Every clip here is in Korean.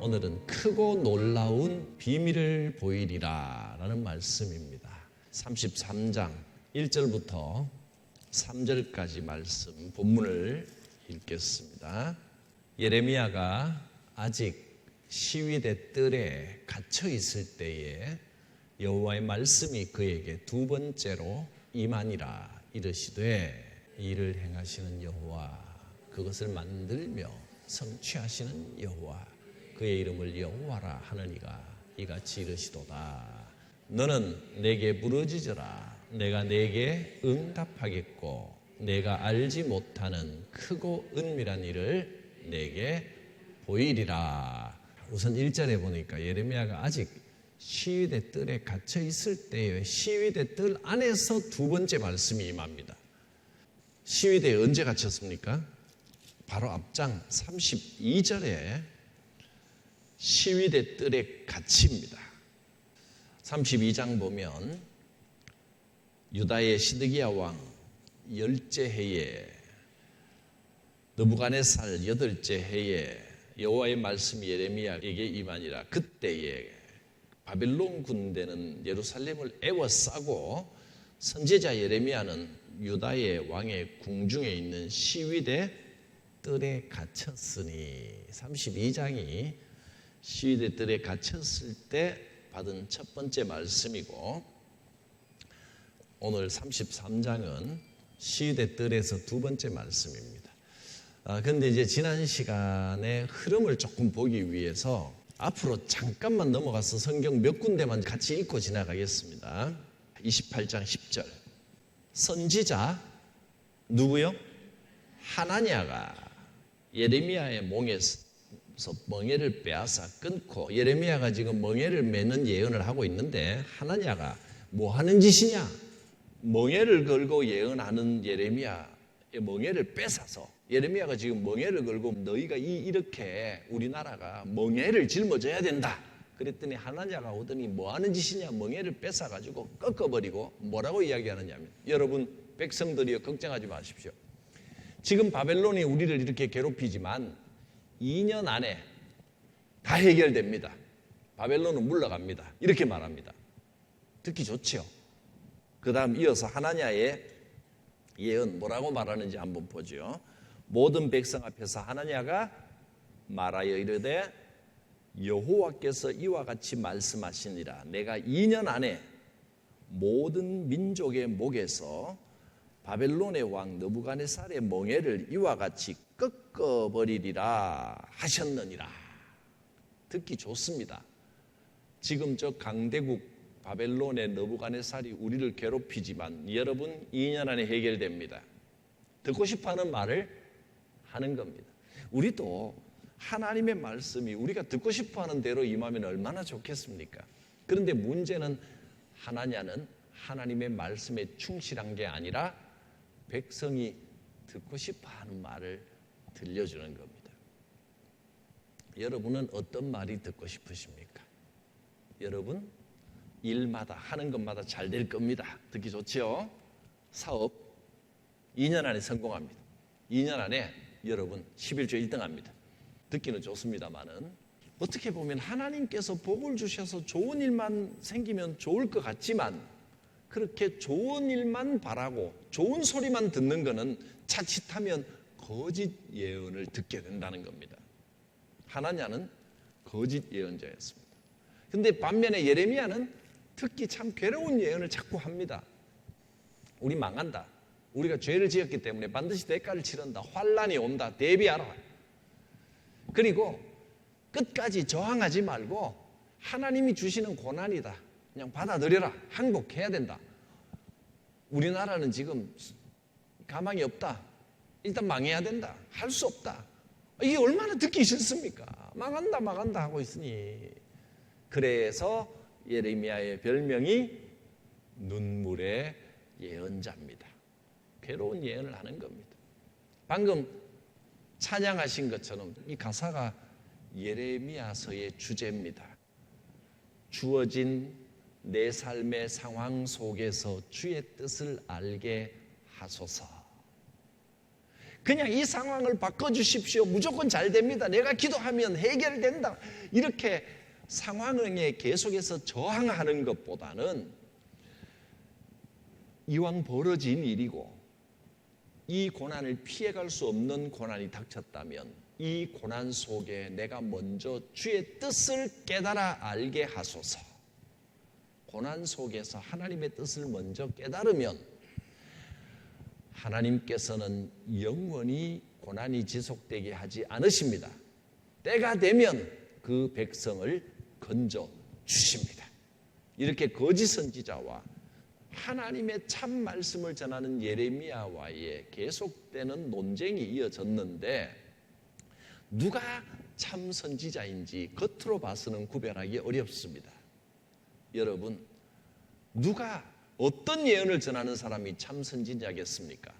오늘은 크고 놀라운 비밀을 보이리라 라는 말씀입니다. 33장 1절부터 3절까지 말씀 본문을 읽겠습니다. 예레미야가 아직 시위대 뜰에 갇혀 있을 때에 여호와의 말씀이 그에게 두 번째로 임하니라. 이르시되 이를 행하시는 여호와, 그것을 만들며 성취하시는 여호와, 그의 이름을 여호와라 하느니가 이같이 이르시도다. 너는 내게 부르짖으라. 내가 내게 응답하겠고 내가 알지 못하는 크고 은밀한 일을 내게 보이리라. 우선 1절에 보니까 예레미야가 아직 시위대 뜰에 갇혀 있을 때에 시위대 뜰 안에서 두 번째 말씀이 임합니다. 시위대에 언제 갇혔습니까? 바로 앞장 32절에 시위대 뜰에 갇힙니다. 32장 보면 유다의 시드기야 왕 10째 해에 느부갓네살 8째 해에 여호와의 말씀이 예레미야에게 임하니라. 그때에 바벨론 군대는 예루살렘을 에워싸고 선지자 예레미야는 유다의 왕의 궁중에 있는 시위대 뜰에 갇혔으니, 32장이 시위대 뜰에 갇혔을 때 받은 첫 번째 말씀이고, 오늘 33장은 시위대 뜰에서 두 번째 말씀입니다. 그런데 이제 지난 시간의 흐름을 조금 보기 위해서 앞으로 잠깐만 넘어가서 성경 몇 군데만 같이 읽고 지나가겠습니다. 28장 10절. 선지자 누구요? 하나냐가 예레미야의 몽에서 멍에를 빼앗아 끊고, 예레미야가 지금 멍에를 매는 예언을 하고 있는데 하나냐가 뭐 하는 짓이냐? 멍에를 걸고 예언하는 예레미야의 멍에를 뺏어서, 예레미야가 지금 멍에를 걸고 너희가 이렇게 우리나라가 멍에를 짊어져야 된다 그랬더니 하나냐가 오더니 뭐 하는 짓이냐? 멍에를 뺏어가지고 꺾어버리고 뭐라고 이야기하느냐면, 여러분 백성들이여 걱정하지 마십시오. 지금 바벨론이 우리를 이렇게 괴롭히지만 2년 안에 다 해결됩니다. 바벨론은 물러갑니다. 이렇게 말합니다. 듣기 좋죠? 그 다음 이어서 하나냐의 예언 뭐라고 말하는지 한번 보죠. 모든 백성 앞에서 하나냐가 말하여 이르되 여호와께서 이와 같이 말씀하시니라. 내가 2년 안에 모든 민족의 목에서 바벨론의 왕 느부갓네살의 멍에를 이와 같이 꺾어버리리라 하셨느니라. 듣기 좋습니다. 지금 저 강대국 바벨론의 느부갓네살이 우리를 괴롭히지만 여러분 2년 안에 해결됩니다. 듣고 싶어하는 말을 하는 겁니다. 우리도 하나님의 말씀이 우리가 듣고 싶어하는 대로 임하면 얼마나 좋겠습니까? 그런데 문제는 하나냐는 하나님의 말씀에 충실한 게 아니라 백성이 듣고 싶어하는 말을 들려주는 겁니다. 여러분은 어떤 말이 듣고 싶으십니까? 여러분 일마다 하는 것마다 잘 될 겁니다. 듣기 좋죠? 사업 2년 안에 성공합니다. 2년 안에 여러분 11조 1등합니다. 듣기는 좋습니다만은 어떻게 보면 하나님께서 복을 주셔서 좋은 일만 생기면 좋을 것 같지만, 그렇게 좋은 일만 바라고 좋은 소리만 듣는 것은 자칫하면 거짓 예언을 듣게 된다는 겁니다. 하나냐는 거짓 예언자였습니다. 그런데 반면에 예레미야는 듣기 참 괴로운 예언을 자꾸 합니다. 우리 망한다. 우리가 죄를 지었기 때문에 반드시 대가를 치른다. 환난이 온다. 대비하라. 그리고 끝까지 저항하지 말고 하나님이 주시는 고난이다. 그냥 받아들여라. 항복해야 된다. 우리나라는 지금 가망이 없다. 일단 망해야 된다. 할 수 없다. 이게 얼마나 듣기 싫습니까? 망한다 하고 있으니. 그래서 예레미야의 별명이 눈물의 예언자입니다. 괴로운 예언을 하는 겁니다. 방금 찬양하신 것처럼 이 가사가 예레미야서의 주제입니다. 주어진 내 삶의 상황 속에서 주의 뜻을 알게 하소서. 그냥 이 상황을 바꿔주십시오. 무조건 잘 됩니다. 내가 기도하면 해결된다. 이렇게 상황에 계속해서 저항하는 것보다는 이왕 벌어진 일이고 이 고난을 피해갈 수 없는 고난이 닥쳤다면 이 고난 속에 내가 먼저 주의 뜻을 깨달아 알게 하소서. 고난 속에서 하나님의 뜻을 먼저 깨달으면 하나님께서는 영원히 고난이 지속되게 하지 않으십니다. 때가 되면 그 백성을 건져 주십니다. 이렇게 거짓 선지자와 하나님의 참 말씀을 전하는 예레미야와의 계속되는 논쟁이 이어졌는데 누가 참 선지자인지 겉으로 봐서는 구별하기 어렵습니다. 여러분, 누가 어떤 예언을 전하는 사람이 참 선지자겠습니까?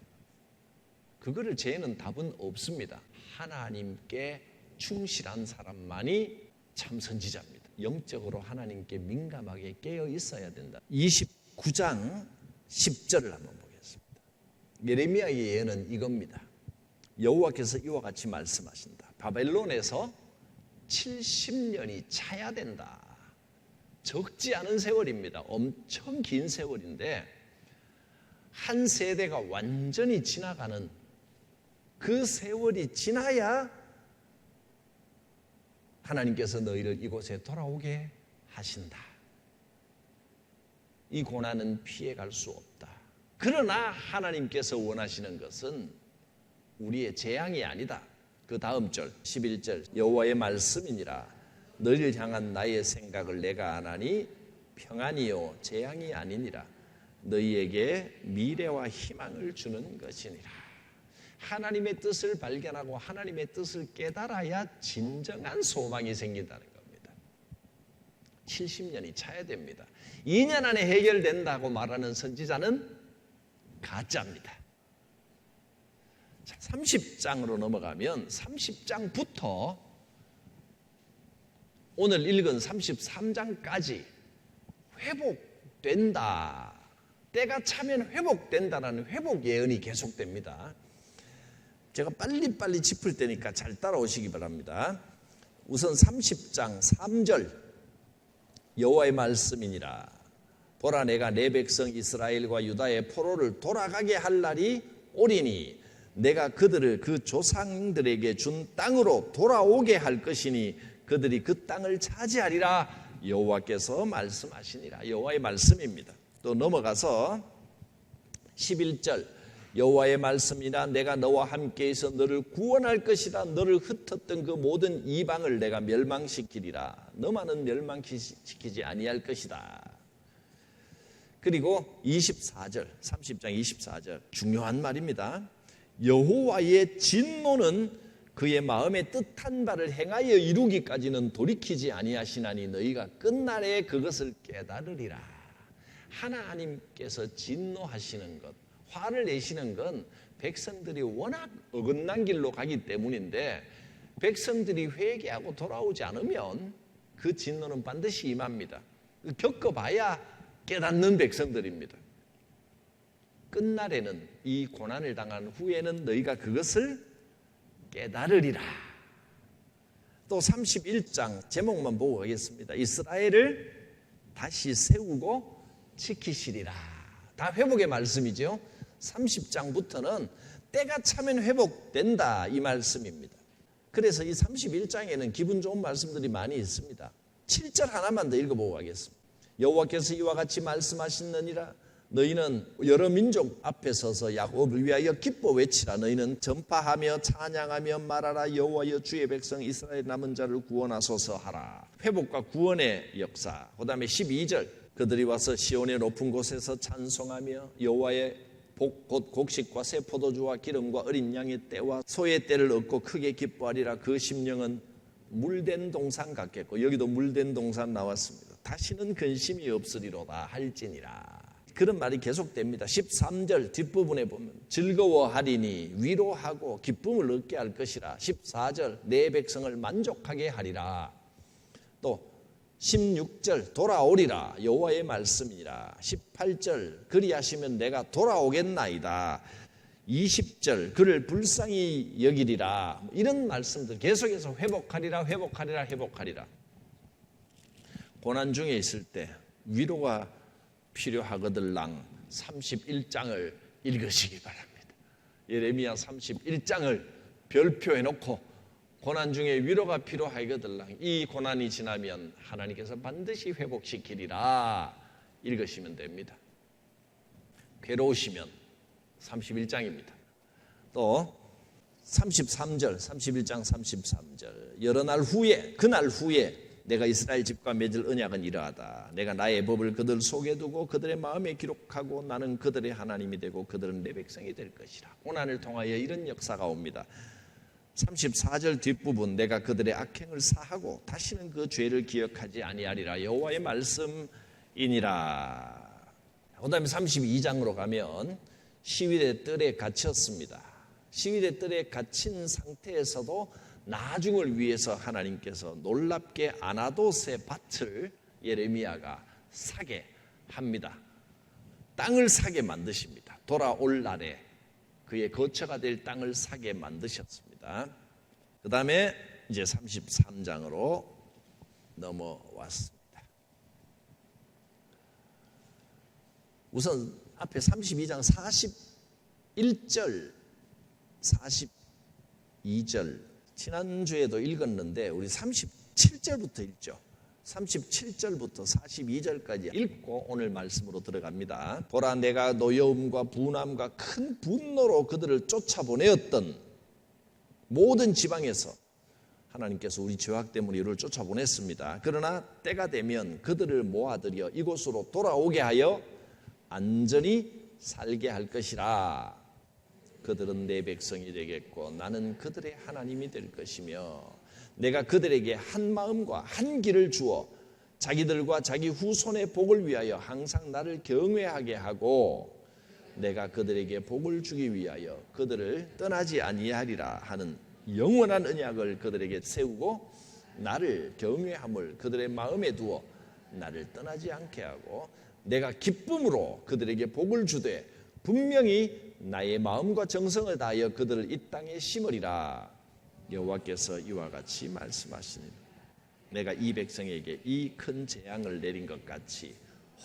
그거를 제에는 답은 없습니다. 하나님께 충실한 사람만이 참 선지자입니다. 영적으로 하나님께 민감하게 깨어 있어야 된다. 29장 10절을 한번 보겠습니다. 예레미야의 예언은 이겁니다. 여호와께서 이와 같이 말씀하신다. 바벨론에서 70년이 차야 된다. 적지 않은 세월입니다. 엄청 긴 세월인데 한 세대가 완전히 지나가는 그 세월이 지나야 하나님께서 너희를 이곳에 돌아오게 하신다. 이 고난은 피해갈 수 없다. 그러나 하나님께서 원하시는 것은 우리의 재앙이 아니다. 그 다음 절 11절 여호와의 말씀이니라. 너희를 향한 나의 생각을 내가 아나니 평안이요 재앙이 아니니라. 너희에게 미래와 희망을 주는 것이니라. 하나님의 뜻을 발견하고 하나님의 뜻을 깨달아야 진정한 소망이 생긴다는 겁니다. 70년이 차야 됩니다. 2년 안에 해결된다고 말하는 선지자는 가짜입니다. 자, 30장으로 넘어가면 30장부터 오늘 읽은 33장까지 회복된다. 때가 차면 회복된다라는 회복 예언이 계속됩니다. 제가 빨리빨리 짚을 테니까 잘 따라오시기 바랍니다. 우선 30장 3절 여호와의 말씀이니라. 보라 내가 내 백성 이스라엘과 유다의 포로를 돌아가게 할 날이 오리니 내가 그들을 그 조상들에게 준 땅으로 돌아오게 할 것이니 그들이 그 땅을 차지하리라. 여호와께서 말씀하시니라. 여호와의 말씀입니다. 또 넘어가서 11절 여호와의 말씀이라. 내가 너와 함께해서 너를 구원할 것이다. 너를 흩었던 그 모든 이방을 내가 멸망시키리라. 너만은 멸망시키지 아니할 것이다. 그리고 24절 30장 24절 중요한 말입니다. 여호와의 진노는 그의 마음에 뜻한 바를 행하여 이루기까지는 돌이키지 아니하시나니 너희가 끝날에 그것을 깨달으리라. 하나님께서 진노하시는 것, 화를 내시는 건 백성들이 워낙 어긋난 길로 가기 때문인데 백성들이 회개하고 돌아오지 않으면 그 진노는 반드시 임합니다. 겪어봐야 깨닫는 백성들입니다. 끝날에는 이 고난을 당한 후에는 너희가 그것을 깨달으리라. 또 31장 제목만 보고 가겠습니다. 이스라엘을 다시 세우고 지키시리라. 다 회복의 말씀이죠. 30장부터는 때가 차면 회복된다 이 말씀입니다. 그래서 이 31장에는 기분 좋은 말씀들이 많이 있습니다. 7절 하나만 더 읽어보고 가겠습니다. 여호와께서 이와 같이 말씀하시느니라. 너희는 여러 민족 앞에 서서 야곱을 위하여 기뻐 외치라. 너희는 전파하며 찬양하며 말하라. 여호와여 주의 백성 이스라엘 남은 자를 구원하소서 하라. 회복과 구원의 역사. 그 다음에 12절 그들이 와서 시온의 높은 곳에서 찬송하며 여호와의 복 곧 곡식과 새 포도주와 기름과 어린 양의 때와 소의 때를 얻고 크게 기뻐하리라. 그 심령은 물된 동산 같겠고, 여기도 물된 동산 나왔습니다. 다시는 근심이 없으리로다 할지니라. 그런 말이 계속됩니다. 13절 뒷부분에 보면 즐거워하리니 위로하고 기쁨을 얻게 할 것이라. 14절 내 백성을 만족하게 하리라. 또 16절 돌아오리라. 여호와의 말씀이라. 18절 그리하시면 내가 돌아오겠나이다. 20절 그를 불쌍히 여기리라. 이런 말씀들 계속해서 회복하리라 회복하리라 회복하리라. 고난 중에 있을 때 위로가 필요하거들랑 31장을 읽으시기 바랍니다. 예레미야 31장을 별표해 놓고 고난 중에 위로가 필요하거들랑 이 고난이 지나면 하나님께서 반드시 회복시키리라 읽으시면 됩니다. 괴로우시면 31장입니다. 또 33절 31장 33절 여러 날 후에 그날 후에 내가 이스라엘 집과 맺을 언약은 이러하다. 내가 나의 법을 그들 속에 두고 그들의 마음에 기록하고 나는 그들의 하나님이 되고 그들은 내 백성이 될 것이라. 고난을 통하여 이런 역사가 옵니다. 34절 뒷부분 내가 그들의 악행을 사하고 다시는 그 죄를 기억하지 아니하리라. 여호와의 말씀이니라. 그 다음에 32장으로 가면 시위대 뜰에 갇혔습니다. 시위대 뜰에 갇힌 상태에서도 나중을 위해서 하나님께서 놀랍게 아나돗의 밭을 예레미야가 사게 합니다. 땅을 사게 만드십니다. 돌아올 날에 그의 거처가 될 땅을 사게 만드셨습니다. 그 다음에 이제 33장으로 넘어왔습니다. 우선 앞에 32장 41절, 42절 지난주에도 읽었는데 우리 37절부터 읽죠. 37절부터 42절까지 읽고 오늘 말씀으로 들어갑니다. 보라 내가 노여움과 분함과 큰 분노로 그들을 쫓아보내었던 모든 지방에서 하나님께서 우리 죄악 때문에 이를 쫓아보냈습니다. 그러나 때가 되면 그들을 모아들여 이곳으로 돌아오게 하여 안전히 살게 할 것이라. 그들은 내 백성이 되겠고 나는 그들의 하나님이 될 것이며 내가 그들에게 한 마음과 한 길을 주어 자기들과 자기 후손의 복을 위하여 항상 나를 경외하게 하고 내가 그들에게 복을 주기 위하여 그들을 떠나지 아니하리라 하는 영원한 언약을 그들에게 세우고 나를 경외함을 그들의 마음에 두어 나를 떠나지 않게 하고 내가 기쁨으로 그들에게 복을 주되 분명히 나의 마음과 정성을 다하여 그들을 이 땅에 심으리라. 여호와께서 이와 같이 말씀하시니 내가 이 백성에게 이 큰 재앙을 내린 것 같이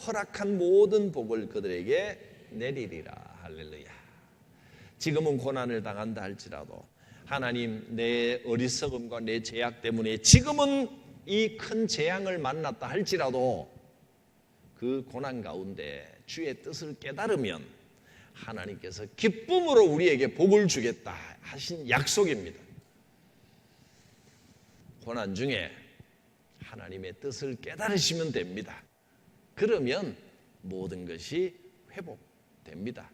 허락한 모든 복을 그들에게 내리리라. 할렐루야. 지금은 고난을 당한다 할지라도 하나님 내 어리석음과 내 죄악 때문에 지금은 이 큰 재앙을 만났다 할지라도 그 고난 가운데 주의 뜻을 깨달으면 하나님께서 기쁨으로 우리에게 복을 주겠다 하신 약속입니다. 고난 중에 하나님의 뜻을 깨달으시면 됩니다. 그러면 모든 것이 회복됩니다.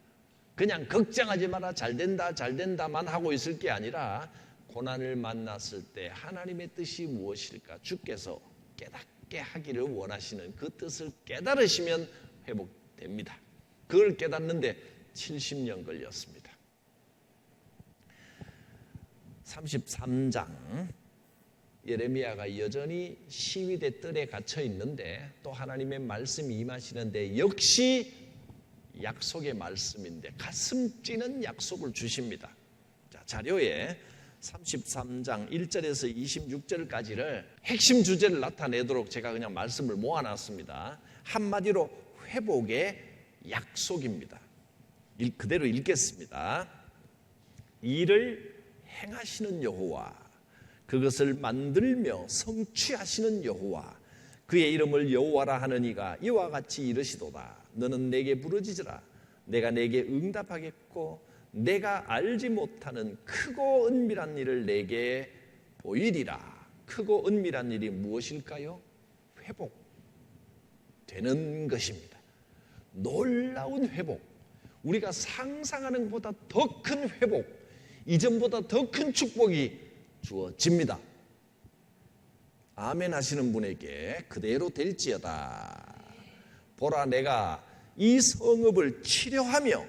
그냥 걱정하지 마라 잘 된다만 하고 있을 게 아니라 고난을 만났을 때 하나님의 뜻이 무엇일까 주께서 깨닫게 하기를 원하시는 그 뜻을 깨달으시면 회복됩니다. 그걸 깨닫는데 70년 걸렸습니다. 33장 예레미야가 여전히 시위대 뜰에 갇혀 있는데 또 하나님의 말씀이 임하시는데 역시 약속의 말씀인데 가슴 찌는 약속을 주십니다. 자, 자료에 33장 1절에서 26절까지를 핵심 주제를 나타내도록 제가 그냥 말씀을 모아놨습니다. 한마디로 회복의 약속입니다. 그대로 읽겠습니다. 이를 행하시는 여호와, 그것을 만들며 성취하시는 여호와, 그의 이름을 여호와라 하느니가 이와 같이 이르시도다. 너는 내게 부르짖으라. 내가 내게 응답하겠고 내가 알지 못하는 크고 은밀한 일을 내게 보이리라. 크고 은밀한 일이 무엇일까요? 회복되는 것입니다. 놀라운 회복. 우리가 상상하는 것보다 더 큰 회복, 이전보다 더 큰 축복이 주어집니다. 아멘 하시는 분에게 그대로 될지어다. 보라 내가 이 성읍을 치료하며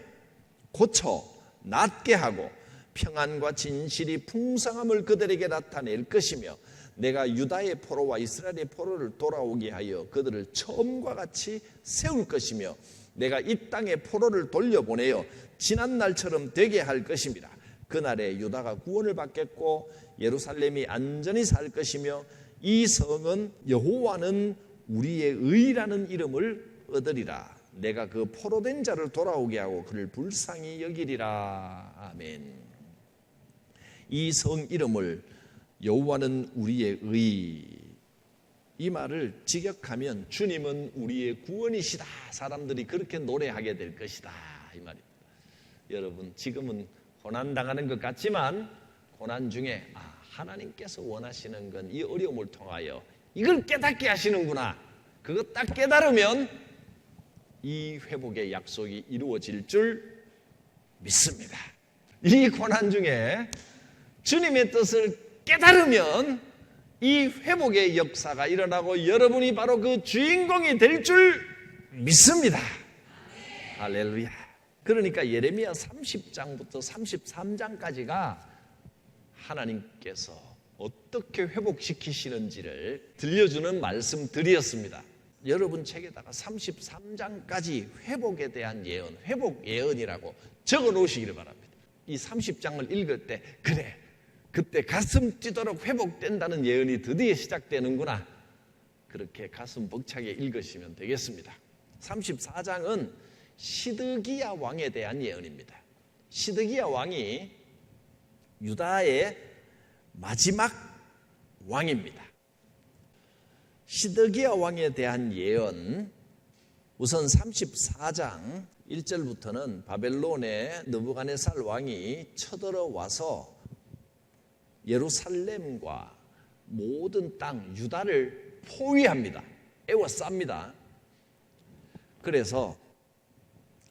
고쳐 낫게 하고 평안과 진실이 풍성함을 그들에게 나타낼 것이며 내가 유다의 포로와 이스라엘의 포로를 돌아오게 하여 그들을 처음과 같이 세울 것이며 내가 이 땅에 포로를 돌려보내어 지난 날처럼 되게 할 것입니다. 그날에 유다가 구원을 받겠고 예루살렘이 안전히 살 것이며 이 성은 여호와는 우리의 의라는 이름을 얻으리라. 내가 그 포로된 자를 돌아오게 하고 그를 불쌍히 여기리라. 아멘. 이 성 이름을 여호와는 우리의 의, 이 말을 직역하면 주님은 우리의 구원이시다. 사람들이 그렇게 노래하게 될 것이다, 이 말입니다. 여러분, 지금은 고난당하는 것 같지만 고난 중에 하나님께서 원하시는 건 이 어려움을 통하여 이걸 깨닫게 하시는구나. 그거 딱 깨달으면 이 회복의 약속이 이루어질 줄 믿습니다. 이 고난 중에 주님의 뜻을 깨달으면 이 회복의 역사가 일어나고 여러분이 바로 그 주인공이 될 줄 믿습니다. 할렐루야. 그러니까 예레미야 30장부터 33장까지가 하나님께서 어떻게 회복시키시는지를 들려주는 말씀들이었습니다. 여러분 책에다가 33장까지 회복에 대한 예언, 회복 예언이라고 적어 놓으시기를 바랍니다. 이 30장을 읽을 때 그래, 그때 가슴 뛰도록 회복된다는 예언이 드디어 시작되는구나. 그렇게 가슴 벅차게 읽으시면 되겠습니다. 34장은 시드기야 왕에 대한 예언입니다. 시드기야 왕이 유다의 마지막 왕입니다. 시드기야 왕에 대한 예언, 우선 34장 1절부터는 바벨론의 느부갓네살 왕이 쳐들어와서 예루살렘과 모든 땅 유다를 포위합니다. 에워쌉니다. 그래서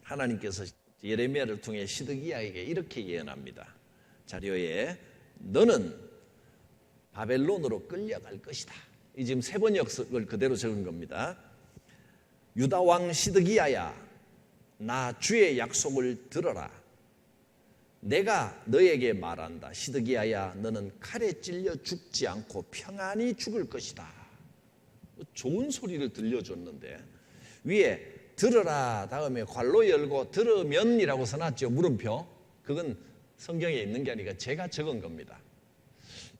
하나님께서 예레미야를 통해 시드기야에게 이렇게 예언합니다. 자료에 너는 바벨론으로 끌려갈 것이다. 이 지금 세 번 역석을 그대로 적은 겁니다. 유다 왕 시드기야야, 나 주의 약속을 들어라. 내가 너에게 말한다. 시드기야야, 너는 칼에 찔려 죽지 않고 평안히 죽을 것이다. 좋은 소리를 들려줬는데 위에 들어라 다음에 괄로 열고 들으면이라고 써놨죠. 물음표. 그건 성경에 있는 게 아니라 제가 적은 겁니다.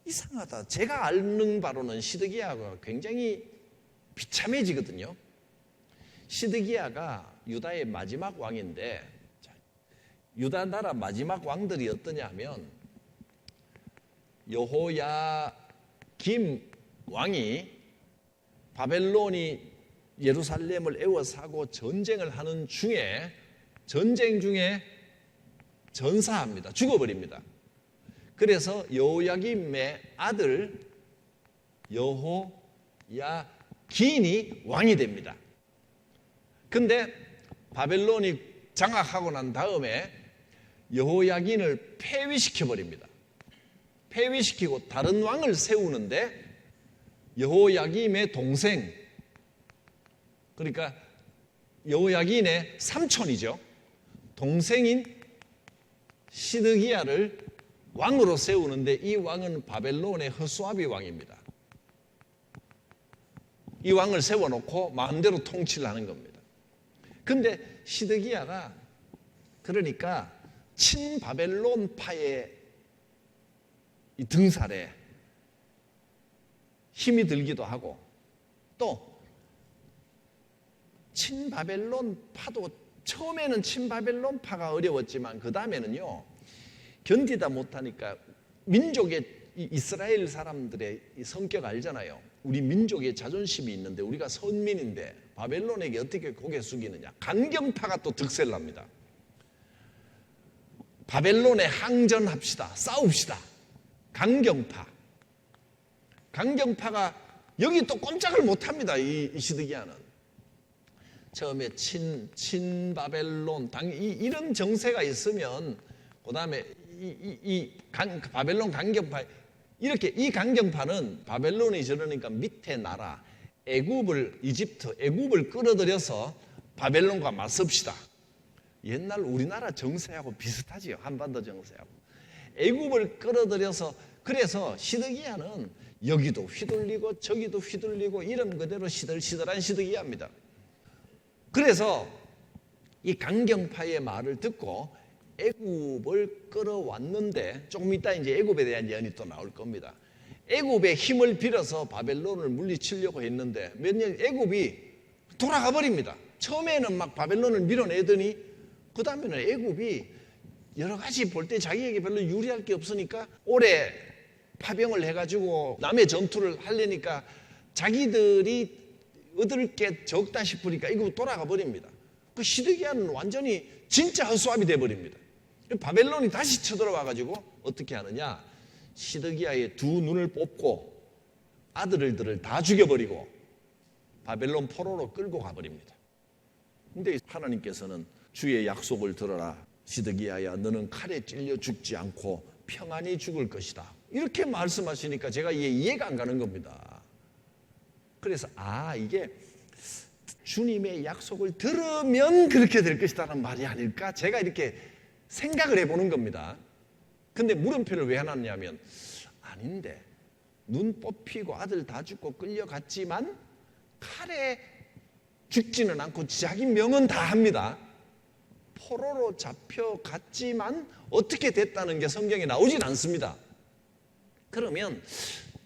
이상하다. 제가 아는 바로는 시드기야가 굉장히 비참해지거든요. 시드기야가 유다의 마지막 왕인데 유다 나라 마지막 왕들이 어떠냐면 여호야김 왕이 바벨론이 예루살렘을 에워싸고 전쟁을 하는 중에 전쟁 중에 전사합니다. 죽어버립니다. 그래서 여호야김의 아들 여호야긴이 왕이 됩니다. 근데 바벨론이 장악하고 난 다음에 여호야긴을 폐위시켜버립니다. 폐위시키고 다른 왕을 세우는데 여호야김의 동생, 그러니까 여호야긴의 삼촌이죠. 동생인 시드기야를 왕으로 세우는데 이 왕은 바벨론의 허수아비 왕입니다. 이 왕을 세워놓고 마음대로 통치를 하는 겁니다. 근데 시드기야가 그러니까 친바벨론파의 이 등살에 힘이 들기도 하고 또 친바벨론파도 처음에는 친바벨론파가 어려웠지만 그 다음에는요 견디다 못하니까 민족의 이스라엘 사람들의 성격 알잖아요. 우리 민족의 자존심이 있는데 우리가 선민인데 바벨론에게 어떻게 고개 숙이느냐. 강경파가 또 득세를 합니다. 바벨론에 항전합시다. 싸웁시다. 강경파가 여기 또 꼼짝을 못합니다. 이 시드기야는. 처음에 친바벨론 이런 정세가 있으면 그 다음에 바벨론 강경파 이렇게 이 강경파는 바벨론이 저러니까 밑에 나라 애굽을 끌어들여서 바벨론과 맞섭시다. 옛날 우리나라 정세하고 비슷하지요. 한반도 정세하고. 애굽을 끌어들여서 그래서 시드기야는 여기도 휘둘리고 저기도 휘둘리고 이름 그대로 시들시들한 시드기야입니다. 그래서 이 강경파의 말을 듣고 애굽을 끌어왔는데, 조금 이따 이제 애굽에 대한 예언이 또 나올 겁니다. 애굽의 힘을 빌어서 바벨론을 물리치려고 했는데 몇 년 애굽이 돌아가 버립니다. 처음에는 막 바벨론을 밀어내더니 그 다음에는 애굽이 여러 가지 볼 때 자기에게 별로 유리할 게 없으니까 오래 파병을 해가지고 남의 전투를 하려니까 자기들이 얻을 게 적다 싶으니까 애굽 돌아가 버립니다. 그 시드기야는 완전히 진짜 헛수합이 돼버립니다. 바벨론이 다시 쳐들어와가지고 어떻게 하느냐, 시드기야의 두 눈을 뽑고 아들들을 다 죽여버리고 바벨론 포로로 끌고 가버립니다. 근데 하나님께서는 주의 약속을 들어라, 시드기야야 너는 칼에 찔려 죽지 않고 평안히 죽을 것이다, 이렇게 말씀하시니까 제가 이해가 안 가는 겁니다. 그래서 이게 주님의 약속을 들으면 그렇게 될 것이다라는 말이 아닐까, 제가 이렇게 생각을 해보는 겁니다. 근데 물음표를 왜 해놨냐면, 아닌데 눈 뽑히고 아들 다 죽고 끌려갔지만 칼에 죽지는 않고 자기 명은 다 합니다. 포로로 잡혀갔지만 어떻게 됐다는 게 성경에 나오진 않습니다. 그러면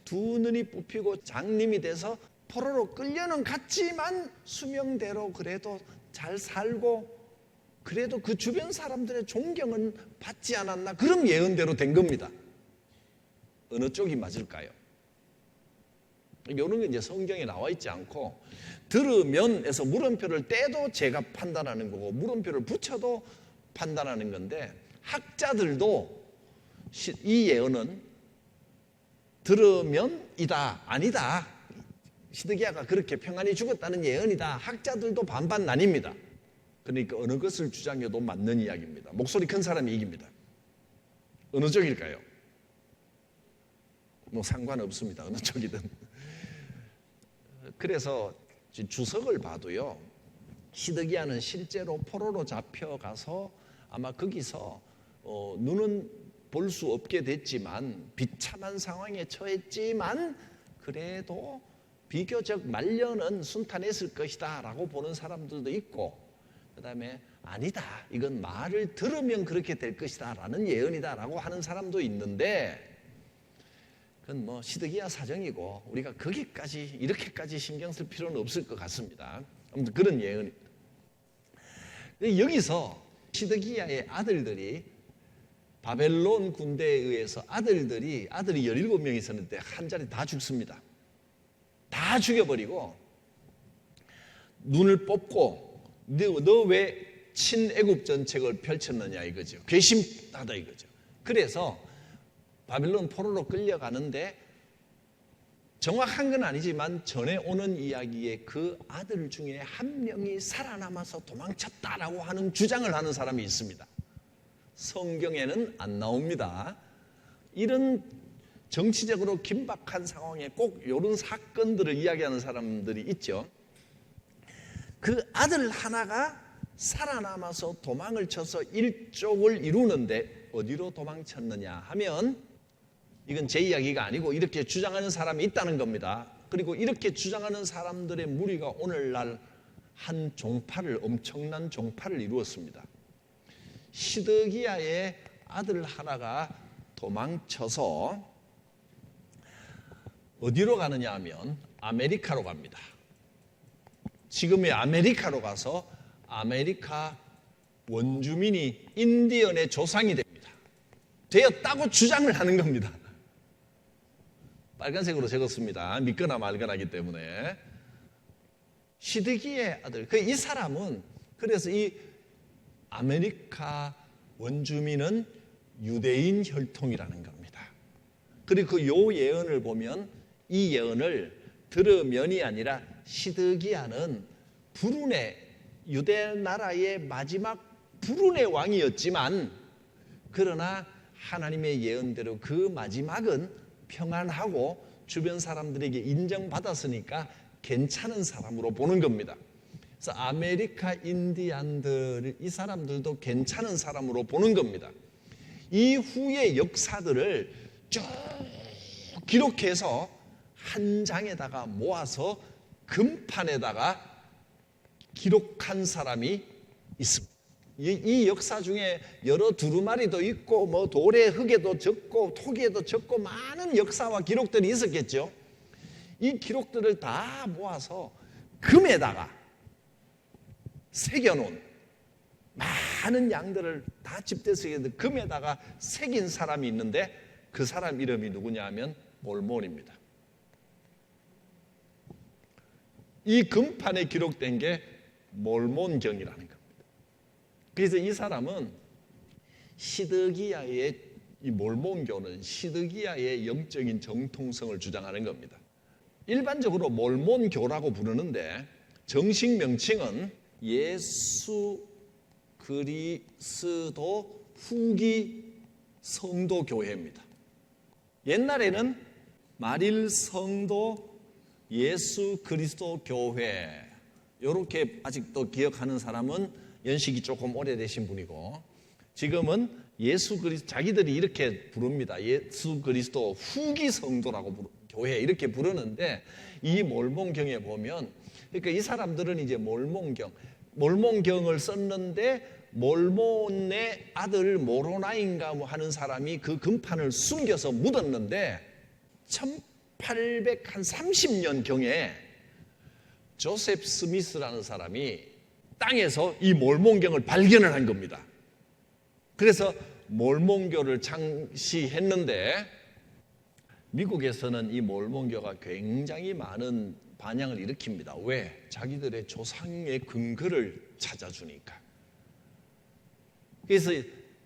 두 눈이 뽑히고 장님이 돼서 포로로 끌려는 갔지만 수명대로 그래도 잘 살고 그래도 그 주변 사람들의 존경은 받지 않았나, 그럼 예언대로 된 겁니다. 어느 쪽이 맞을까요? 이런 게 이제 성경에 나와 있지 않고, 들으면에서 물음표를 떼도 제가 판단하는 거고 물음표를 붙여도 판단하는 건데, 학자들도 이 예언은 들으면 이다, 아니다, 시드기야가 그렇게 평안히 죽었다는 예언이다, 학자들도 반반 나뉩니다. 그러니까 어느 것을 주장해도 맞는 이야기입니다. 목소리 큰 사람이 이깁니다. 어느 쪽일까요? 뭐 상관없습니다. 어느 쪽이든. 그래서 주석을 봐도요, 시드기야는 실제로 포로로 잡혀가서 아마 거기서 눈은 볼 수 없게 됐지만 비참한 상황에 처했지만 그래도 비교적 말년은 순탄했을 것이다 라고 보는 사람들도 있고, 그 다음에 아니다, 이건 말을 들으면 그렇게 될 것이다 라는 예언이다 라고 하는 사람도 있는데, 그건 뭐 시드기야 사정이고 우리가 거기까지 이렇게까지 신경 쓸 필요는 없을 것 같습니다. 아무튼 그런 예언입니다. 여기서 시드기야의 아들들이 바벨론 군대에 의해서 아들이 17명이 있었는데 한 자리 다 죽습니다. 다 죽여버리고 눈을 뽑고 너 왜 친애굽 정책을 펼쳤느냐 이거죠. 괘씸하다 이거죠. 그래서 바벨론 포로로 끌려가는데 정확한 건 아니지만 전해오는 이야기에 그 아들 중에 한 명이 살아남아서 도망쳤다라고 하는 주장을 하는 사람이 있습니다. 성경에는 안 나옵니다. 이런 정치적으로 긴박한 상황에 꼭 이런 사건들을 이야기하는 사람들이 있죠. 그 아들 하나가 살아남아서 도망을 쳐서 일족을 이루는데 어디로 도망쳤느냐 하면, 이건 제 이야기가 아니고 이렇게 주장하는 사람이 있다는 겁니다. 그리고 이렇게 주장하는 사람들의 무리가 오늘날 한 종파를, 엄청난 종파를 이루었습니다. 시드기야의 아들 하나가 도망쳐서 어디로 가느냐 하면 아메리카로 갑니다. 지금의 아메리카로 가서 아메리카 원주민이 인디언의 조상이 됩니다. 되었다고 주장을 하는 겁니다. 빨간색으로 적었습니다. 믿거나 말거나기 때문에. 시드기야의 아들, 이 사람은, 그래서 이 아메리카 원주민은 유대인 혈통이라는 겁니다. 그리고 요 예언을 보면 이 예언을 들으면이 아니라 시드기야는 불운의, 유대 나라의 마지막 불운의 왕이었지만, 그러나 하나님의 예언대로 그 마지막은 평안하고 주변 사람들에게 인정받았으니까 괜찮은 사람으로 보는 겁니다. 그래서 아메리카 인디안들, 이 사람들도 괜찮은 사람으로 보는 겁니다. 이후의 역사들을 쭉 기록해서 한 장에다가 모아서 금판에다가 기록한 사람이 있습니다. 이 역사 중에 여러 두루마리도 있고 뭐 돌에 흙에도 적고 토기에도 적고 많은 역사와 기록들이 있었겠죠. 이 기록들을 다 모아서 금에다가 새겨놓은 많은 양들을 다 집대서 금에다가 새긴 사람이 있는데 그 사람 이름이 누구냐 하면 몰몬입니다. 이 금판에 기록된 게 몰몬경이라는 겁니다. 그래서 이 사람은 시드기야의 이 몰몬교는 시드기야의 영적인 정통성을 주장하는 겁니다. 일반적으로 몰몬교라고 부르는데 정식 명칭은 예수 그리스도 후기 성도교회입니다. 옛날에는 마릴 성도 예수 그리스도 교회 이렇게 아직도 기억하는 사람은 연식이 조금 오래되신 분이고, 지금은 예수 그리스도, 자기들이 이렇게 부릅니다. 예수 그리스도 후기 성도라고 교회 이렇게 부르는데, 이 몰몬경에 보면, 그러니까 이 사람들은 이제 몰몬경을 썼는데 몰몬의 아들 모로나인가 뭐 하는 사람이 그 금판을 숨겨서 묻었는데 1830년 경에 조셉 스미스라는 사람이 땅에서 이 몰몬경을 발견을 한 겁니다. 그래서 몰몬교를 창시했는데 미국에서는 이 몰몬교가 굉장히 많은 반향을 일으킵니다. 왜? 자기들의 조상의 근거를 찾아주니까. 그래서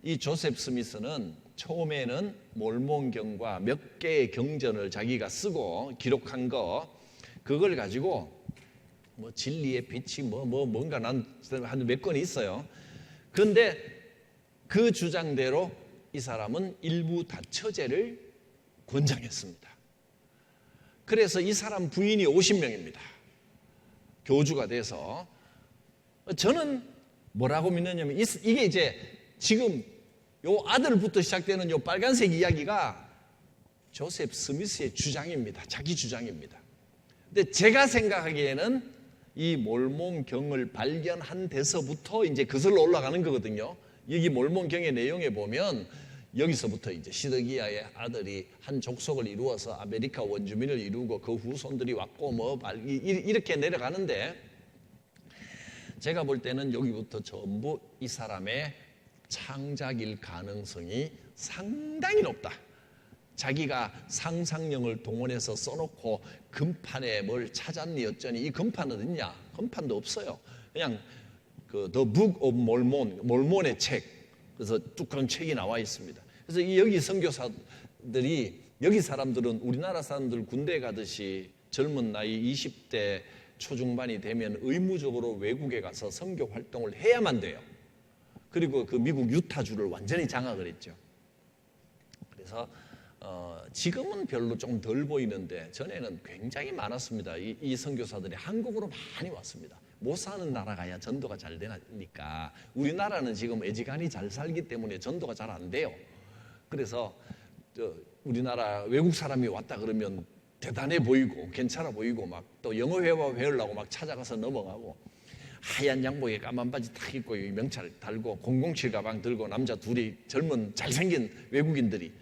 이 조셉 스미스는 처음에는 몰몬경과 몇 개의 경전을 자기가 쓰고 기록한 그걸 가지고 뭐 진리의 빛이 뭔가 한 몇 건이 있어요. 그런데 그 주장대로 이 사람은 일부 다처제를 권장했습니다. 그래서 이 사람 부인이 50명입니다. 교주가 돼서. 저는 뭐라고 믿느냐면 이게 이제 지금 요 아들부터 시작되는 요 빨간색 이야기가 조셉 스미스의 주장입니다. 자기 주장입니다. 근데 제가 생각하기에는 이 몰몬경을 발견한 데서부터 이제 거슬러 올라가는 거거든요. 여기 몰몬경의 내용에 보면 여기서부터 이제 시드기야의 아들이 한 족속을 이루어서 아메리카 원주민을 이루고 그 후손들이 왔고 이렇게 내려가는데, 제가 볼 때는 여기부터 전부 이 사람의 창작일 가능성이 상당히 높다. 자기가 상상력을 동원해서 써놓고 금판에 뭘 찾았니 어쩌니, 이 금판은 어딨냐? 금판도 없어요. 그냥 그 The Book of Mormon, 몰몬의 책, 그래서 뚝한 책이 나와 있습니다. 그래서 여기 선교사들이, 여기 사람들은 우리나라 사람들 군대 가듯이 젊은 나이 20대 초중반이 되면 의무적으로 외국에 가서 선교 활동을 해야만 돼요. 그리고 그 미국 유타주를 완전히 장악을 했죠. 그래서 지금은 별로 좀 덜 보이는데 전에는 굉장히 많았습니다. 이 선교사들이 한국으로 많이 왔습니다. 못 사는 나라 가야 전도가 잘 되니까. 우리나라는 지금 애지간히 잘 살기 때문에 전도가 잘 안 돼요. 그래서 우리나라 외국 사람이 왔다 그러면 대단해 보이고 괜찮아 보이고 막 또 영어 회화 배우려고 막 찾아가서 넘어가고, 하얀 양복에 까만 바지 딱 입고 명찰 달고 007 가방 들고 남자 둘이 젊은 잘생긴 외국인들이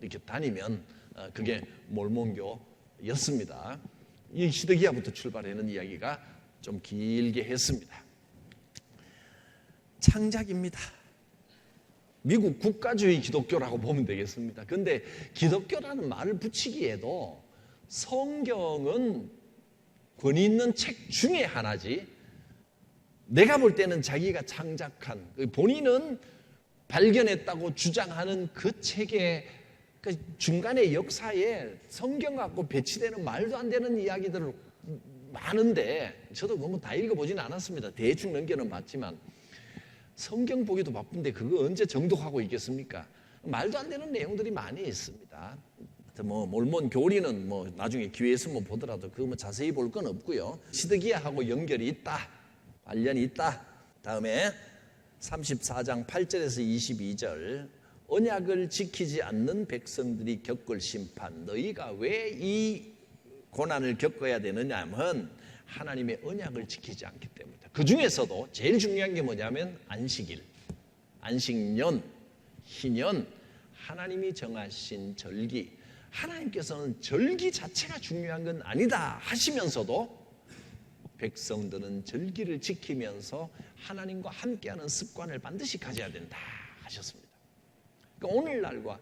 이렇게 다니면 그게 몰몬교였습니다. 이 시드기야부터 출발하는 이야기가 좀 길게 했습니다. 창작입니다. 미국 국가주의 기독교라고 보면 되겠습니다. 그런데 기독교라는 말을 붙이기에도 성경은 권위 있는 책 중에 하나지, 내가 볼 때는 자기가 창작한, 본인은 발견했다고 주장하는 그 책의 그 중간에 역사에 성경 갖고 배치되는 말도 안 되는 이야기들 많은데, 저도 그거 다 읽어보지는 않았습니다. 대충 넘겨는 봤지만 성경 보기도 바쁜데 그거 언제 정독하고 있겠습니까? 말도 안 되는 내용들이 많이 있습니다. 몰몬 교리는 나중에 기회 있으면 보더라도 그거 자세히 볼 건 없고요. 시드기야하고 연결이 있다, 관련이 있다. 다음에 34장 8절에서 22절, 언약을 지키지 않는 백성들이 겪을 심판, 너희가 왜 이 고난을 겪어야 되느냐 하면 하나님의 언약을 지키지 않기 때문이다. 그 중에서도 제일 중요한 게 뭐냐면 안식일, 안식년, 희년, 하나님이 정하신 절기. 하나님께서는 절기 자체가 중요한 건 아니다 하시면서도 백성들은 절기를 지키면서 하나님과 함께하는 습관을 반드시 가져야 된다 하셨습니다. 그러니까 오늘날과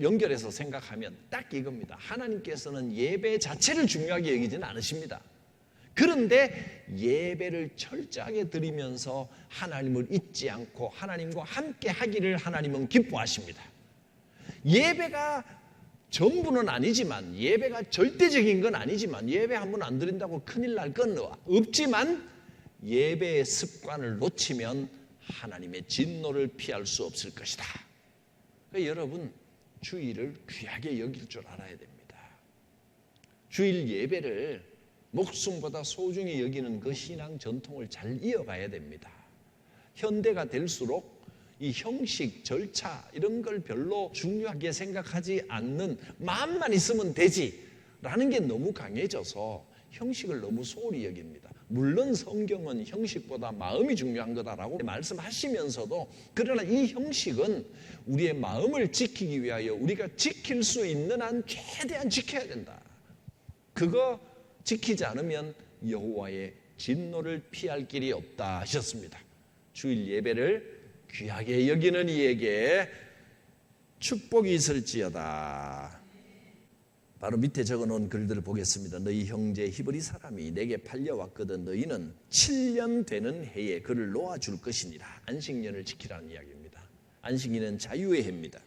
연결해서 생각하면 딱 이겁니다. 하나님께서는 예배 자체를 중요하게 여기지는 않으십니다. 그런데 예배를 철저하게 드리면서 하나님을 잊지 않고 하나님과 함께 하기를 하나님은 기뻐하십니다. 예배가 전부는 아니지만, 예배가 절대적인 건 아니지만, 예배 한 번 안 드린다고 큰일 날 건 없지만, 예배의 습관을 놓치면 하나님의 진노를 피할 수 없을 것이다. 그러니까 여러분, 주일을 귀하게 여길 줄 알아야 됩니다. 주일 예배를 목숨보다 소중히 여기는 그 신앙 전통을 잘 이어가야 됩니다. 현대가 될수록 이 형식, 절차 이런 걸 별로 중요하게 생각하지 않는, 마음만 있으면 되지라는 게 너무 강해져서 형식을 너무 소홀히 여깁니다. 물론 성경은 형식보다 마음이 중요한 거다라고 말씀하시면서도, 그러나 이 형식은 우리의 마음을 지키기 위하여 우리가 지킬 수 있는 한 최대한 지켜야 된다. 그거 지키지 않으면 여호와의 진노를 피할 길이 없다 하셨습니다. 주일 예배를 귀하게 여기는 이에게 축복이 있을지어다. 바로 밑에 적어놓은 글들을 보겠습니다. 너희 형제 히브리 사람이 내게 팔려왔거든 너희는 7년 되는 해에 그를 놓아줄 것이니라. 안식년을 지키라는 이야기입니다. 안식일은 자유의 해입니다.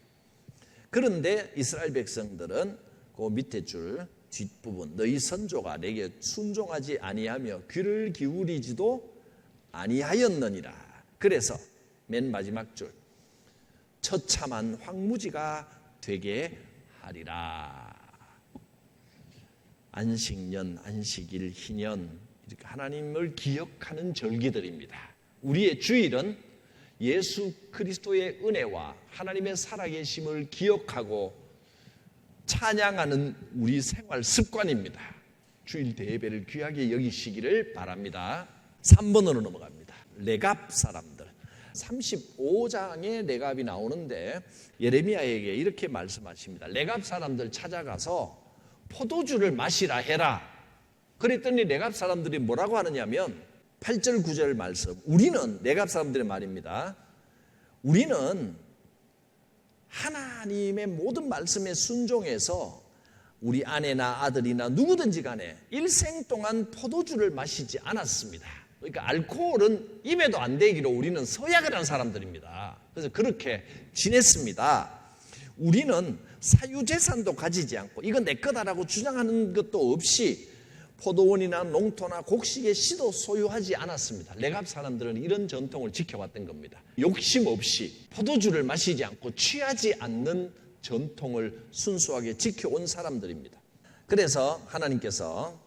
그런데 이스라엘 백성들은 그 밑에 줄 뒷부분, 너희 선조가 내게 순종하지 아니하며 귀를 기울이지도 아니하였느니라. 그래서 맨 마지막 줄, 처참한 황무지가 되게 하리라. 안식년, 안식일, 희년, 이렇게 하나님을 기억하는 절기들입니다. 우리의 주일은 예수 그리스도의 은혜와 하나님의 살아계심을 기억하고 찬양하는 우리 생활 습관입니다. 주일 대예배를 귀하게 여기시기를 바랍니다. 3번으로 넘어갑니다. 레갑 사람들. 35장에 레갑이 나오는데 예레미야에게 이렇게 말씀하십니다. 레갑 사람들 찾아가서 포도주를 마시라 해라. 그랬더니 레갑 사람들이 뭐라고 하느냐면 8절 9절 말씀, 우리는, 레갑 사람들의 말입니다, 우리는 하나님의 모든 말씀에 순종해서 우리 아내나 아들이나 누구든지 간에 일생 동안 포도주를 마시지 않았습니다. 그러니까 알코올은 입에도 안 대기로 우리는 서약을 한 사람들입니다. 그래서 그렇게 지냈습니다. 우리는 사유재산도 가지지 않고 이건 내 거다라고 주장하는 것도 없이 포도원이나 농토나 곡식의 씨도 소유하지 않았습니다. 레갑 사람들은 이런 전통을 지켜왔던 겁니다. 욕심 없이 포도주를 마시지 않고 취하지 않는 전통을 순수하게 지켜온 사람들입니다. 그래서 하나님께서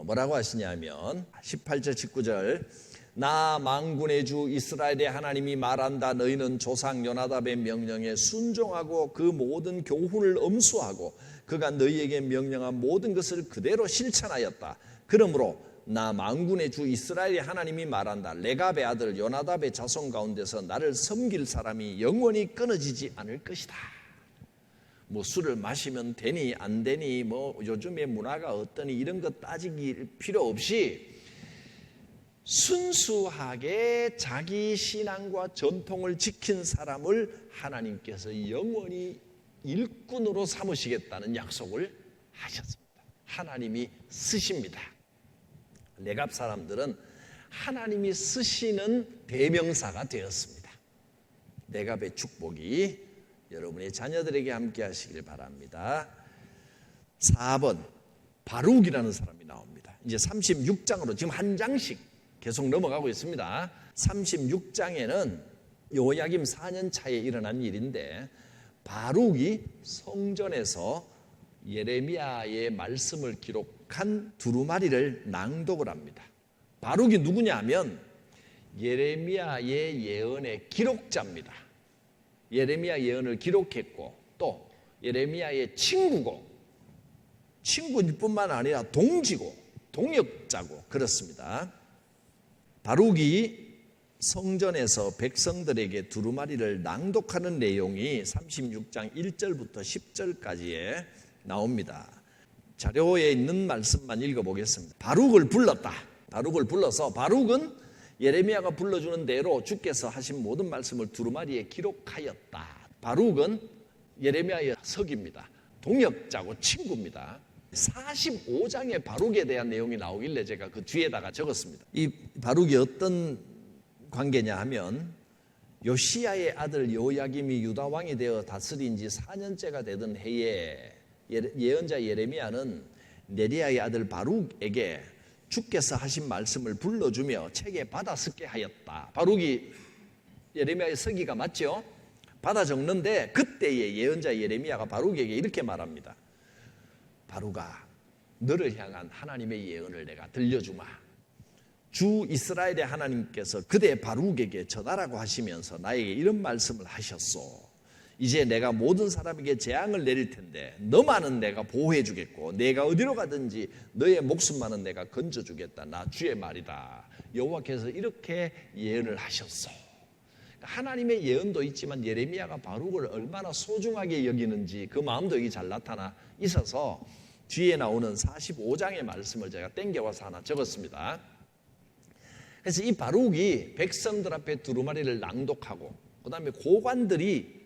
뭐라고 하시냐면 18절 19절, 나 만군의 주 이스라엘의 하나님이 말한다. 너희는 조상 요나답의 명령에 순종하고 그 모든 교훈을 엄수하고 그가 너희에게 명령한 모든 것을 그대로 실천하였다. 그러므로 나 만군의 주 이스라엘의 하나님이 말한다. 레갑의 아들 요나답의 자손 가운데서 나를 섬길 사람이 영원히 끊어지지 않을 것이다. 뭐 술을 마시면 되니 안 되니 뭐 요즘의 문화가 어떠니 이런 것 따지기 필요 없이 순수하게 자기 신앙과 전통을 지킨 사람을 하나님께서 영원히 일꾼으로 삼으시겠다는 약속을 하셨습니다. 하나님이 쓰십니다. 레갑 사람들은 하나님이 쓰시는 대명사가 되었습니다. 레갑의 축복이 여러분의 자녀들에게 함께 하시길 바랍니다. 4번, 바룩이라는 사람이 나옵니다. 이제 36장으로 지금 한 장씩 계속 넘어가고 있습니다. 36장에는 요야김 4년 차에 일어난 일인데 바룩이 성전에서 예레미야의 말씀을 기록한 두루마리를 낭독을 합니다. 바룩이 누구냐면 예레미야의 예언의 기록자입니다. 예레미야 예언을 기록했고 또 예레미야의 친구고 친구일 뿐만 아니라 동지고 동역자고 그렇습니다. 바룩이 성전에서 백성들에게 두루마리를 낭독하는 내용이 36장 1절부터 10절까지에 나옵니다. 자료에 있는 말씀만 읽어보겠습니다. 바룩을 불렀다. 바룩을 불러서, 바룩은 예레미야가 불러주는 대로 주께서 하신 모든 말씀을 두루마리에 기록하였다. 바룩은 예레미야의 석입니다. 동역자고 친구입니다. 45장의 바룩에 대한 내용이 나오길래 제가 그 뒤에다가 적었습니다. 이 바룩이 어떤 관계냐 하면, 요시야의 아들 여호야김이 유다 왕이 되어 다스린 지 4년째가 되던 해에 예언자 예레미야는 네리야의 아들 바룩에게 주께서 하신 말씀을 불러주며 책에 받아 쓰게 하였다. 바룩이 예레미야의 서기가 맞죠? 받아 적는데 그때의 예언자 예레미야가 바룩에게 이렇게 말합니다. 바룩아, 너를 향한 하나님의 예언을 내가 들려주마. 주 이스라엘의 하나님께서 그대 바룩에게 전하라고 하시면서 나에게 이런 말씀을 하셨소. 이제 내가 모든 사람에게 재앙을 내릴 텐데 너만은 내가 보호해 주겠고 내가 어디로 가든지 너의 목숨만은 내가 건져 주겠다. 나 주의 말이다. 여호와께서 이렇게 예언을 하셨소. 하나님의 예언도 있지만 예레미야가 바룩을 얼마나 소중하게 여기는지 그 마음도 여기 잘 나타나 있어서 뒤에 나오는 45장의 말씀을 제가 땡겨와서 하나 적었습니다. 그래서 이 바룩이 백성들 앞에 두루마리를 낭독하고, 그 다음에 고관들이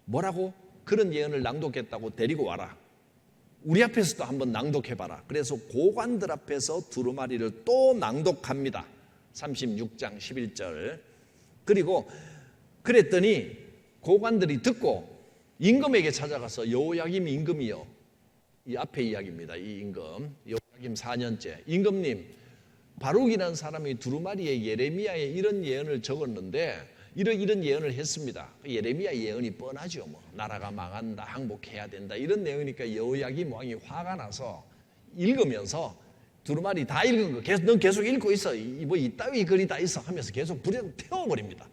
뭐라고? 그런 예언을 낭독했다고 데리고 와라. 우리 앞에서도 한번 낭독해봐라. 그래서 고관들 앞에서 두루마리를 또 낭독합니다. 36장 11절. 그리고 그랬더니 고관들이 듣고 임금에게 찾아가서, 여호야김 임금이요, 이 앞에 이야기입니다. 이 임금, 여호야김 4년째. 임금님, 바룩이라는 사람이 두루마리에 예레미야의 이런 예언을 적었는데 이런 예언을 했습니다. 예레미야 예언이 뻔하죠. 뭐 나라가 망한다, 항복해야 된다, 이런 내용이니까 여호야김 왕이 화가 나서 읽으면서 두루마리 다 읽은 거 넌 계속 읽고 있어. 뭐 이따위 글이 다 있어 하면서 계속 불에 태워버립니다.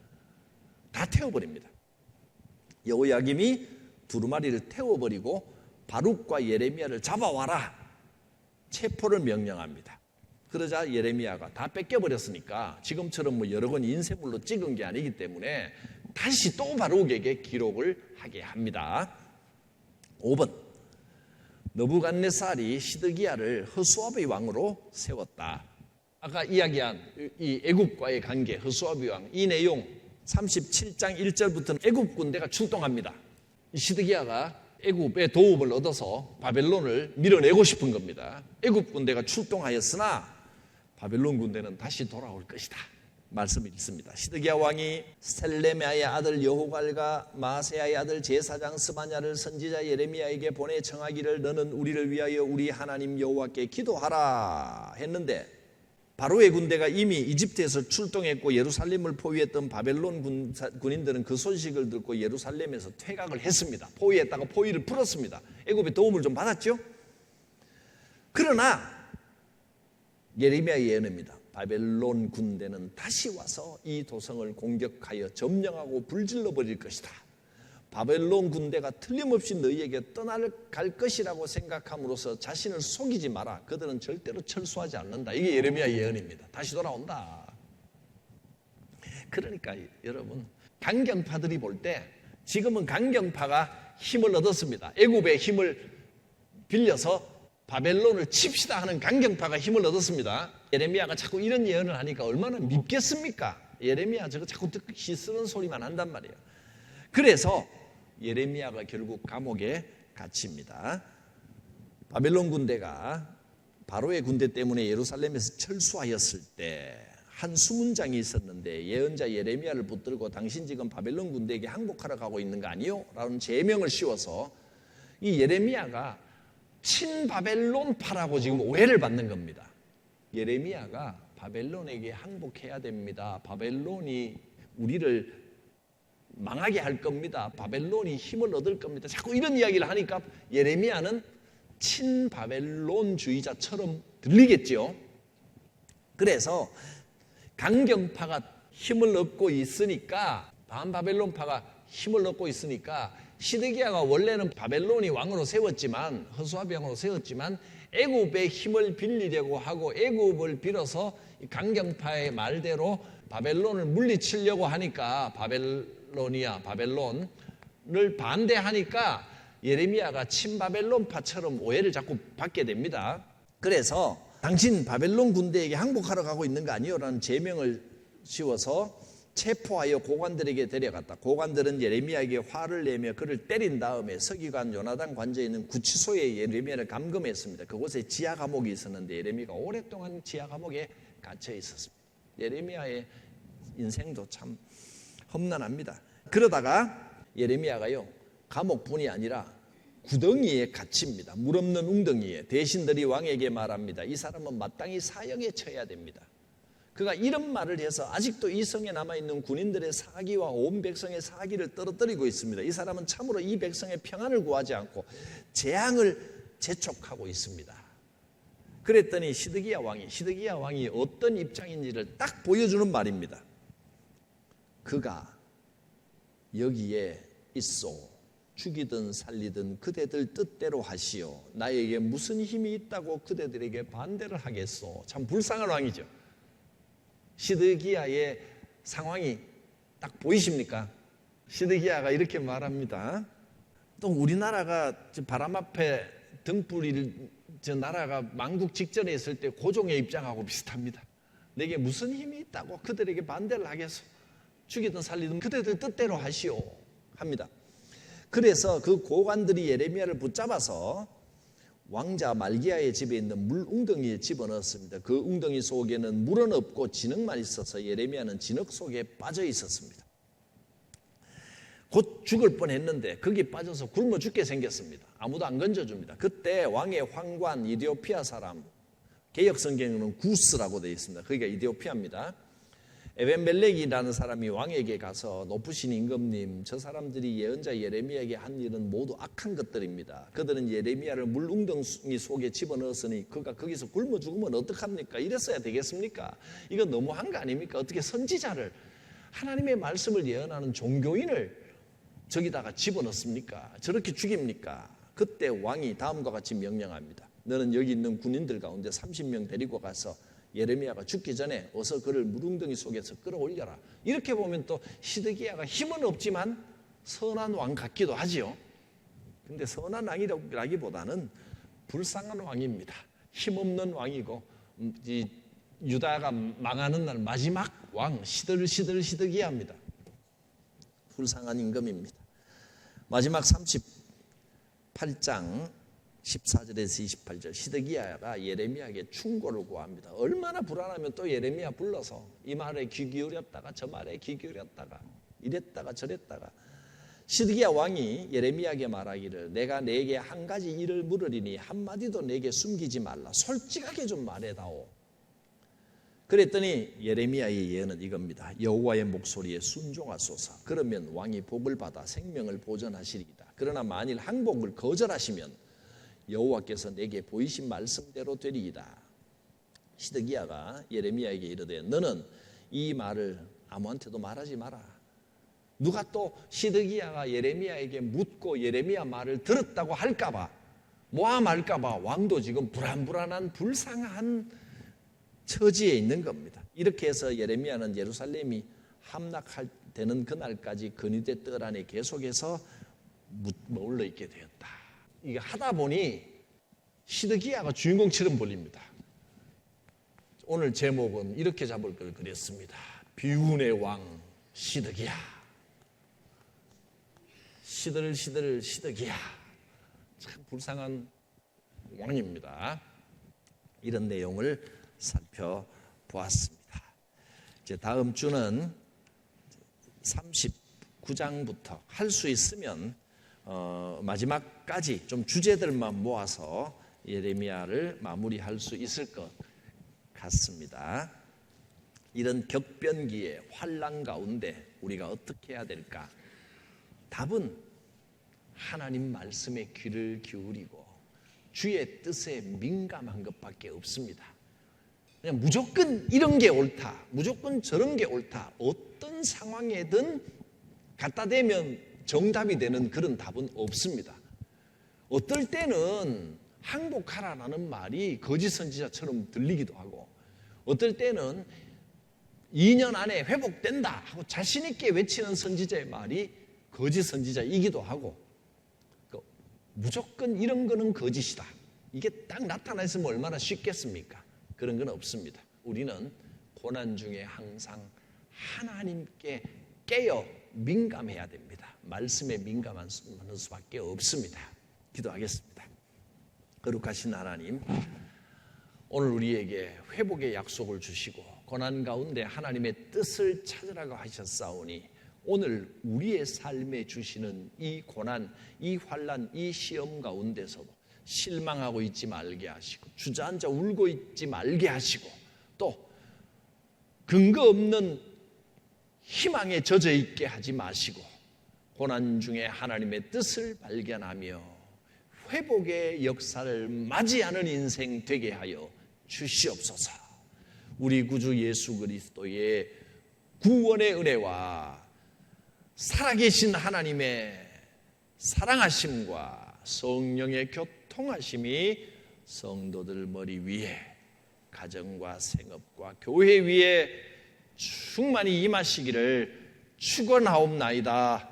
다 태워버립니다. 여호야김이 두루마리를 태워버리고 바룩과 예레미야를 잡아와라. 체포를 명령합니다. 그러자 예레미야가 다 뺏겨버렸으니까 지금처럼 뭐 여러 권 인쇄물로 찍은 게 아니기 때문에 다시 또 바룩에게 기록을 하게 합니다. 5번, 느부갓네살이 시드기야를 허수아비 왕으로 세웠다. 아까 이야기한 이 애굽과의 관계, 허수아비 왕, 이 내용 37장 1절부터는 애굽 군대가 출동합니다. 시드기야가 애굽의 도움을 얻어서 바벨론을 밀어내고 싶은 겁니다. 애굽 군대가 출동하였으나 바벨론 군대는 다시 돌아올 것이다. 말씀을 읽습니다. 시드기야 왕이 셀레미야의 아들 여호갈과 마세야의 아들 제사장 스바냐를 선지자 예레미야에게 보내 청하기를 너는 우리를 위하여 우리 하나님 여호와께 기도하라 했는데, 바로의 군대가 이미 이집트에서 출동했고 예루살렘을 포위했던 바벨론 군인들은 그 소식을 듣고 예루살렘에서 퇴각을 했습니다. 포위했다가 포위를 풀었습니다. 애굽의 도움을 좀 받았죠. 그러나 예레미야의 예언입니다. 바벨론 군대는 다시 와서 이 도성을 공격하여 점령하고 불질러 버릴 것이다. 바벨론 군대가 틀림없이 너희에게 떠나갈 것이라고 생각함으로써 자신을 속이지 마라. 그들은 절대로 철수하지 않는다. 이게 예레미야 예언입니다. 다시 돌아온다. 그러니까 여러분, 강경파들이 볼 때 지금은 강경파가 힘을 얻었습니다. 애굽의 힘을 빌려서 바벨론을 칩시다 하는 강경파가 힘을 얻었습니다. 예레미야가 자꾸 이런 예언을 하니까 얼마나 밉겠습니까? 예레미야 저거 자꾸 듣기 쓰는 소리만 한단 말이에요. 그래서 예레미야가 결국 감옥에 갇힙니다. 바벨론 군대가 바로의 군대 때문에 예루살렘에서 철수하였을 때 한 수문장이 있었는데, 예언자 예레미야를 붙들고 당신 지금 바벨론 군대에게 항복하러 가고 있는 거 아니요? 라는 제명을 씌워서 이 예레미야가 친바벨론파라고 지금 오해를 받는 겁니다. 예레미야가 바벨론에게 항복해야 됩니다. 바벨론이 우리를 망하게 할 겁니다. 바벨론이 힘을 얻을 겁니다. 자꾸 이런 이야기를 하니까 예레미야는 친바벨론주의자처럼 들리겠죠. 그래서 강경파가 힘을 얻고 있으니까, 반바벨론파가 힘을 얻고 있으니까 시드기야가 원래는 바벨론이 왕으로 세웠지만 허수아비 왕으로 세웠지만 애굽의 힘을 빌리려고 하고 애굽을 빌어서 강경파의 말대로 바벨론을 물리치려고 하니까 바벨론을 반대하니까 예레미야가 친바벨론파처럼 오해를 자꾸 받게 됩니다. 그래서 당신 바벨론 군대에게 항복하러 가고 있는 거 아니요? 라는 제명을 씌워서 체포하여 고관들에게 데려갔다. 고관들은 예레미야에게 화를 내며 그를 때린 다음에 서기관 요나단 관저에 있는 구치소에 예레미야를 감금했습니다. 그곳에 지하 감옥이 있었는데 예레미야가 오랫동안 지하 감옥에 갇혀 있었습니다. 예레미야의 인생도 참 험난합니다. 그러다가 예레미야가요, 감옥뿐이 아니라 구덩이에 갇힙니다. 물 없는 웅덩이에. 대신들이 왕에게 말합니다. 이 사람은 마땅히 사형에 처해야 됩니다. 그가 이런 말을 해서 아직도 이 성에 남아있는 군인들의 사기와 온 백성의 사기를 떨어뜨리고 있습니다. 이 사람은 참으로 이 백성의 평안을 구하지 않고 재앙을 재촉하고 있습니다. 그랬더니 시드기야 왕이 어떤 입장인지를 딱 보여주는 말입니다. 그가 여기에 있소. 죽이든 살리든 그대들 뜻대로 하시오. 나에게 무슨 힘이 있다고 그대들에게 반대를 하겠소. 참 불쌍한 왕이죠. 시드기야의 상황이 딱 보이십니까? 시드기야가 이렇게 말합니다. 또 우리나라가 바람 앞에 등불이 나라가 망국 직전에 있을 때 고종의 입장하고 비슷합니다. 내게 무슨 힘이 있다고 그들에게 반대를 하겠소. 죽이든 살리든 그대들 뜻대로 하시오 합니다. 그래서 그 고관들이 예레미야를 붙잡아서 왕자 말기야의 집에 있는 물 웅덩이에 집어넣었습니다. 그 웅덩이 속에는 물은 없고 진흙만 있어서 예레미야는 진흙 속에 빠져 있었습니다. 곧 죽을 뻔했는데 거기 빠져서 굶어 죽게 생겼습니다. 아무도 안 건져줍니다. 그때 왕의 황관 이디오피아 사람, 개역 성경에는 구스라고 되어 있습니다. 거기가 이디오피아입니다. 에벤멜렉이라는 사람이 왕에게 가서 높으신 임금님, 저 사람들이 예언자 예레미야에게 한 일은 모두 악한 것들입니다. 그들은 예레미야를 물 웅덩이 속에 집어넣었으니 그가 거기서 굶어 죽으면 어떡합니까? 이랬어야 되겠습니까? 이거 너무한 거 아닙니까? 어떻게 선지자를, 하나님의 말씀을 예언하는 종교인을 저기다가 집어넣습니까? 저렇게 죽입니까? 그때 왕이 다음과 같이 명령합니다. 너는 여기 있는 군인들 가운데 30명 데리고 가서 예레미야가 죽기 전에 어서 그를 물웅덩이 속에서 끌어올려라. 이렇게 보면 또 시드기야가 힘은 없지만 선한 왕 같기도 하지요. 근데 선한 왕이라기보다는 불쌍한 왕입니다. 힘없는 왕이고 이 유다가 망하는 날 마지막 왕 시드기야입니다. 불쌍한 임금입니다. 마지막 38장 14절에서 28절 시드기야가 예레미야에게 충고를 구합니다. 얼마나 불안하면 또 예레미야 불러서 이 말에 귀 기울였다가 저 말에 귀 기울였다가 이랬다가 저랬다가 시드기야 왕이 예레미야에게 말하기를 내가 내게 한 가지 일을 물으리니 한마디도 내게 숨기지 말라. 솔직하게 좀 말해다오. 그랬더니 예레미야의 예언은 이겁니다. 여호와의 목소리에 순종하소서. 그러면 왕이 복을 받아 생명을 보전하시리이다. 그러나 만일 항복을 거절하시면 여호와께서 내게 보이신 말씀대로 되리이다. 시드기야가 예레미야에게 이르되 너는 이 말을 아무한테도 말하지 마라. 누가 또 시드기야가 예레미야에게 묻고 예레미야 말을 들었다고 할까봐 모함할까봐 왕도 지금 불안불안한 불쌍한 처지에 있는 겁니다. 이렇게 해서 예레미야는 예루살렘이 함락할 되는 그날까지 근위대 뜰 안에 계속해서 머물러 있게 되었다. 이게 하다 보니 시드기야가 주인공처럼 보입니다. 오늘 제목은 이렇게 잡을 걸 그랬습니다. 비운의 왕 시드기야. 시들 시드기야. 참 불쌍한 왕입니다. 이런 내용을 살펴보았습니다. 이제 다음 주는 39장부터 할 수 있으면 마지막까지 좀 주제들만 모아서 예레미야를 마무리할 수 있을 것 같습니다. 이런 격변기에 환난 가운데 우리가 어떻게 해야 될까? 답은 하나님 말씀에 귀를 기울이고 주의 뜻에 민감한 것밖에 없습니다. 그냥 무조건 이런 게 옳다, 무조건 저런 게 옳다, 어떤 상황에든 갖다 대면 정답이 되는 그런 답은 없습니다. 어떨 때는 항복하라는 말이 거짓 선지자처럼 들리기도 하고, 어떨 때는 2년 안에 회복된다 하고 자신 있게 외치는 선지자의 말이 거짓 선지자이기도 하고, 무조건 이런 거는 거짓이다, 이게 딱 나타나 있으면 얼마나 쉽겠습니까? 그런 건 없습니다. 우리는 고난 중에 항상 하나님께 깨어 민감해야 됩니다. 말씀에 민감한 수밖에 없습니다. 기도하겠습니다. 거룩하신 하나님, 오늘 우리에게 회복의 약속을 주시고 고난 가운데 하나님의 뜻을 찾으라고 하셨사오니, 오늘 우리의 삶에 주시는 이 고난, 이 환난, 이 시험 가운데서도 실망하고 있지 말게 하시고, 주저앉아 울고 있지 말게 하시고, 또 근거 없는 희망에 젖어 있게 하지 마시고, 고난 중에 하나님의 뜻을 발견하며 회복의 역사를 맞이하는 인생 되게 하여 주시옵소서. 우리 구주 예수 그리스도의 구원의 은혜와 살아계신 하나님의 사랑하심과 성령의 교통하심이 성도들 머리 위에, 가정과 생업과 교회 위에 충만히 임하시기를 축원하옵나이다.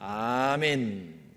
아멘.